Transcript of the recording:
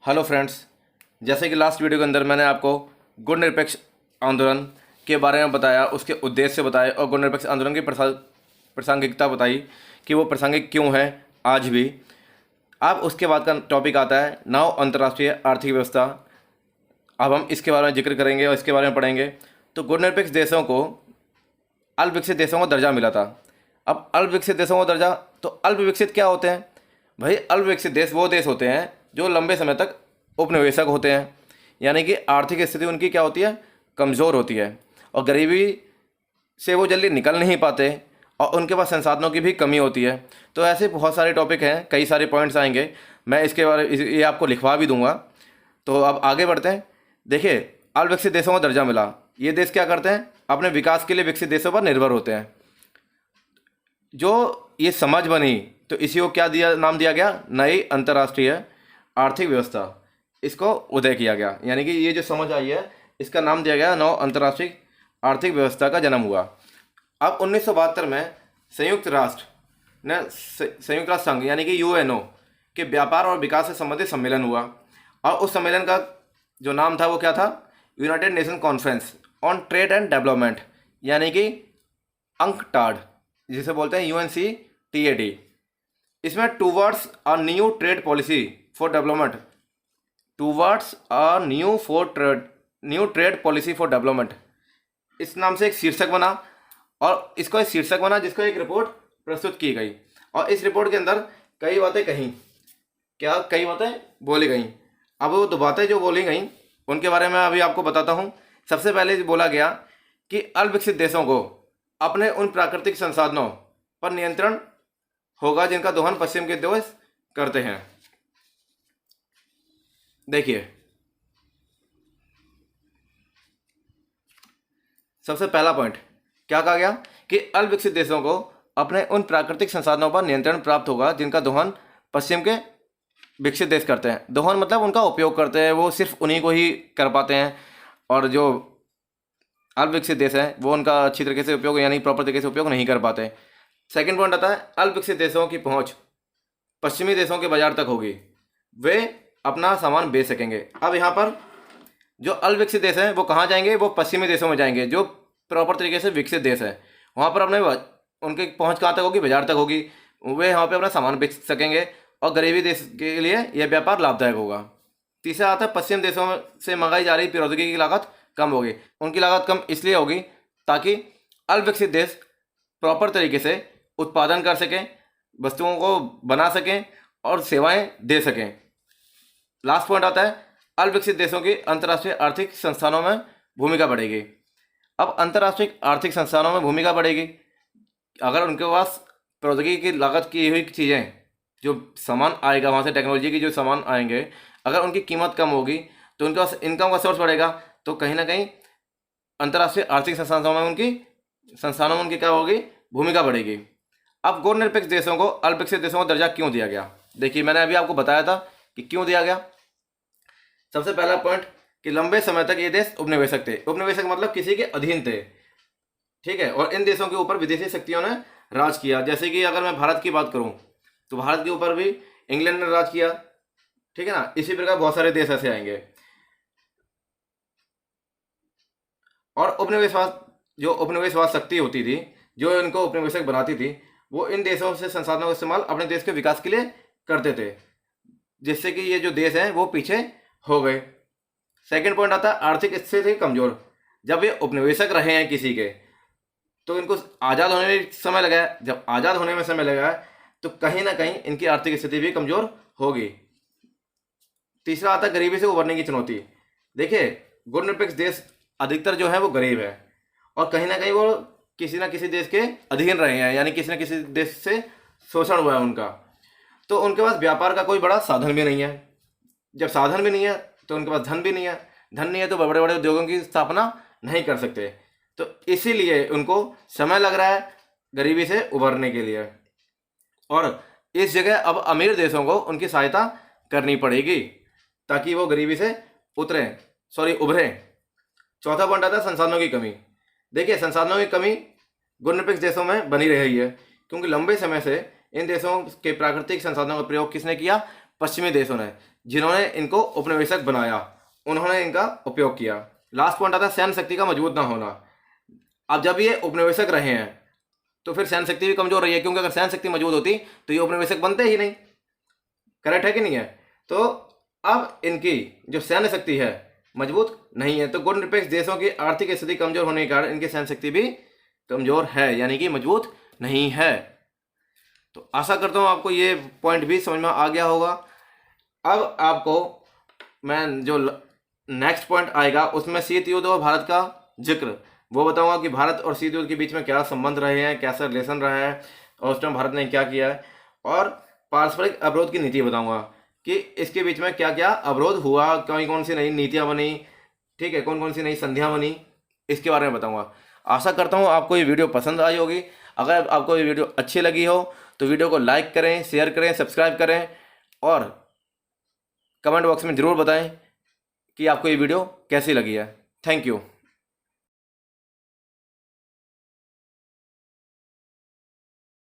Hello friends, जैसे कि last video के अंदर मैंने आपको गुण निरपेक्ष आंदोलन के बारे में बताया, उसके उद्देश्य बताए और गुण निरपेक्ष आंदोलन की प्रासंगिकता बताई कि वो प्रासंगिक क्यों है आज भी। अब उसके बाद का टॉपिक आता है नव अंतर्राष्ट्रीय आर्थिक व्यवस्था। अब हम इसके बारे में जिक्र करेंगे और इसके बारे में पढ़ेंगे। तो गुण निरपेक्ष देशों को अल्प विकसित देशों को दर्जा मिला था। अब अल्प विकसित देशों को दर्जा, तो अल्प विकसित क्या होते हैं भाई? अल्प विकसित देश वो देश होते हैं जो लंबे समय तक उपनिवेशक होते हैं, यानी कि आर्थिक स्थिति उनकी क्या होती है, कमज़ोर होती है और गरीबी से वो जल्दी निकल नहीं पाते और उनके पास संसाधनों की भी कमी होती है। तो ऐसे बहुत सारे टॉपिक हैं, कई सारे पॉइंट्स आएंगे, मैं इसके बारे ये आपको लिखवा भी दूंगा। तो अब आगे बढ़ते हैं। देखिए, अल्प विकसित देशों को दर्जा मिला। ये देश क्या करते हैं? अपने विकास के लिए विकसित देशों पर निर्भर होते हैं। जो ये समझ बनी तो इसी को क्या दिया, नाम दिया गया, नई अंतर्राष्ट्रीय आर्थिक व्यवस्था। इसको उदय किया गया, यानी कि ये जो समझ आई है इसका नाम दिया गया नव अंतर्राष्ट्रीय आर्थिक व्यवस्था का जन्म हुआ। अब 1972 में संयुक्त राष्ट्र संघ यानी कि यूएनओ के व्यापार और विकास से संबंधित सम्मेलन हुआ और उस सम्मेलन का जो नाम था वो क्या था? United nation conference on trade and development, यानी कि अंकटाड, जिसे बोलते हैं UNCTAD। इसमें towards a new trade policy for development, towards a new trade policy for development, इस नाम से एक शीर्षक बना और इसको एक शीर्षक बना जिसको एक रिपोर्ट प्रस्तुत की गई और इस रिपोर्ट के अंदर कई बातें कहीं, क्या कई बातें बोली गई। अब वो दो बातें जो बोली गई उनके बारे में अभी आपको बताता हूँ। सबसे पहले बोला गया कि अल्प विकसित देशों को अपने उन प्राकृतिक संसाधनों पर नियंत्रण होगा जिनका दोहन पश्चिम के देश करते हैं। देखिए, सबसे पहला पॉइंट क्या कहा गया कि अल्प विकसित देशों को अपने उन प्राकृतिक संसाधनों पर नियंत्रण प्राप्त होगा जिनका दोहन पश्चिम के विकसित देश करते हैं। दोहन मतलब उनका उपयोग करते हैं, वो सिर्फ उन्हीं को ही कर पाते हैं और जो अल्प विकसित देश हैं वो उनका अच्छी तरीके से उपयोग यानी प्रॉपर तरीके से उपयोग नहीं कर पाते। सेकंड पॉइंट आता है अल्प विकसित देशों की पहुंच पश्चिमी देशों के बाजार तक होगी, वे अपना सामान बेच सकेंगे। अब यहाँ पर जो अल्प विकसित देश हैं वो कहाँ जाएंगे? वो पश्चिमी देशों में जाएंगे जो प्रॉपर तरीके से विकसित देश है। वहाँ पर अपने उनकी पहुँच कहाँ तक होगी? बाजार तक होगी। वे यहाँ पे अपना सामान बेच सकेंगे और गरीबी देश के लिए यह व्यापार लाभदायक होगा। तीसरा आता है पश्चिम देशों से मंगाई जा रही प्रौद्योगिकी की लागत कम होगी। उनकी लागत कम इसलिए होगी ताकि अल्प विकसित देश प्रॉपर तरीके से उत्पादन कर सकें, वस्तुओं को बना सकें और सेवाएं दे सकें। लास्ट पॉइंट आता है अल्प विकसित देशों की अंतर्राष्ट्रीय आर्थिक संस्थानों में भूमिका बढ़ेगी। अब अंतर्राष्ट्रीय आर्थिक संस्थानों में भूमिका बढ़ेगी अगर उनके पास प्रौद्योगिकी की लागत की हुई चीज़ें, जो सामान आएगा वहाँ से, टेक्नोलॉजी की जो सामान आएंगे, अगर उनकी कीमत कम होगी तो उनके पास इनकम का सोर्स बढ़ेगा। तो कहीं ना कहीं अंतर्राष्ट्रीय आर्थिक संस्थानों में उनकी क्या होगी? भूमिका बढ़ेगी। अब गुण निरपेक्ष देशों को अल्प विकसित देशों को दर्जा क्यों दिया गया? देखिए, मैंने अभी आपको बताया था कि क्यों दिया गया। सबसे पहला पॉइंट कि लंबे समय तक ये देश उपनिवेशक थे। उपनिवेशक मतलब किसी के अधीन थे, ठीक है, और इन देशों के ऊपर विदेशी शक्तियों ने राज किया। जैसे कि अगर मैं भारत की बात करूं तो भारत के ऊपर भी इंग्लैंड ने राज किया, ठीक है ना। इसी प्रकार बहुत सारे देश ऐसे आएंगे। और उपनिवेशवाद शक्ति होती थी जो इनको उपनिवेशक बनाती थी, वो इन देशों से संसाधनों का इस्तेमाल अपने देश के विकास के लिए करते थे, जिससे कि ये जो देश हैं वो पीछे हो गए। सेकंड पॉइंट आता है आर्थिक स्थिति कमजोर। जब ये उपनिवेशक रहे हैं किसी के तो इनको आज़ाद होने में समय लगा है। जब आज़ाद होने में समय लगा है तो कहीं ना कहीं इनकी आर्थिक स्थिति भी कमजोर होगी। तीसरा आता है गरीबी से उबरने की चुनौती। देखिए, गुण निरपेक्ष देश अधिकतर जो है वो गरीब है और कहीं ना कहीं वो किसी ना किसी देश के अधीन रहे हैं, यानी किसी ना किसी देश से शोषण हुआ है उनका। तो उनके पास व्यापार का कोई बड़ा साधन भी नहीं है। जब साधन भी नहीं है तो उनके पास धन भी नहीं है। धन नहीं है तो बड़े बड़े उद्योगों की स्थापना नहीं कर सकते। तो इसीलिए उनको समय लग रहा है गरीबी से उभरने के लिए और इस जगह अब अमीर देशों को उनकी सहायता करनी पड़ेगी ताकि वो गरीबी से उभरें। चौथा पॉइंट आता है संसाधनों की कमी। देखिए, संसाधनों की कमी गुण निरपेक्ष देशों में बनी रही है क्योंकि लंबे समय से इन देशों के प्राकृतिक संसाधनों का प्रयोग किसने किया? पश्चिमी देशों ने। जिन्होंने इनको उपनिवेशक बनाया उन्होंने इनका उपयोग किया। लास्ट पॉइंट आता है सैन्य शक्ति का मजबूत ना होना। अब जब ये उपनिवेशक रहे हैं तो फिर सैन्य शक्ति भी कमजोर रही है, क्योंकि अगर सैन्य शक्ति मजबूत होती तो ये उपनिवेशक बनते ही नहीं। करेक्ट है कि नहीं है? तो अब इनकी जो सैन्य शक्ति है मजबूत नहीं है, तो गुटनिरपेक्ष देशों की आर्थिक स्थिति कमजोर होने के कारण इनकी सैन्य शक्ति भी कमजोर है, यानी कि मजबूत नहीं है। तो आशा करता हूँ आपको ये पॉइंट भी समझ में आ गया होगा। अब आपको मैं जो नेक्स्ट पॉइंट आएगा उसमें शीत युद्ध और भारत का जिक्र वो बताऊंगा कि भारत और शीत युद्ध के बीच में क्या संबंध रहे हैं, कैसा रिलेशन रहा है और उस टाइम भारत ने क्या किया है, और पारस्परिक अवरोध की नीति बताऊंगा कि इसके बीच में क्या क्या अवरोध हुआ, कौन कौन सी नई नीतियाँ बनी, ठीक है, कौन कौन सी नई संधियाँ बनी, इसके बारे में बताऊंगा। आशा करता हूँ आपको ये वीडियो पसंद आई होगी। अगर आपको ये वीडियो अच्छी लगी हो तो वीडियो को लाइक करें, शेयर करें, सब्सक्राइब करें और कमेंट बॉक्स में ज़रूर बताएं कि आपको ये वीडियो कैसी लगी है। Thank you.